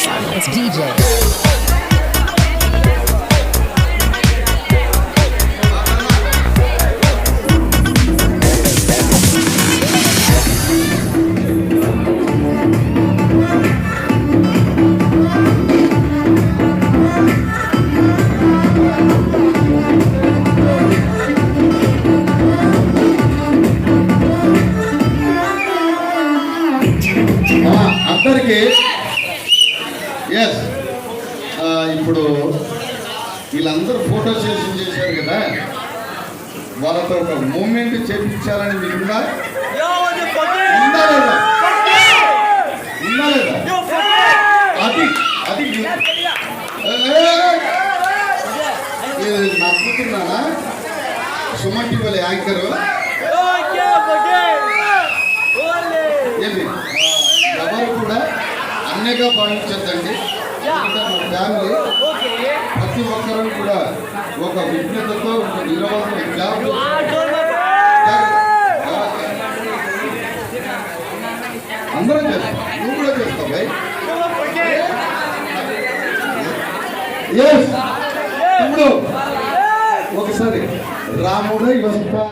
It's DJ. అందరికీ yes ఇప్పుడు వీళ్ళందరూ ఫోటో సెషన్ చేశారు కదా, వాళ్ళతో ఒక మూమెంట్ చేపించాలని మీకు ఉందా లేదా? అది అది నా కూతురున్నానా సుమన్ టీవీ యాంకరు ఎవరు కూడా అన్నగా భావించద్దండి. మన ఫ్యామిలీ ప్రతి ఒక్కరూ కూడా ఒక విజ్ఞతతో ఒక నిలవడం జాబ్ అందరం చేస్తాం. నువ్వు కూడా చేస్తావు భయ్. ఇప్పుడు ఒకసారి రాముడై వస్తా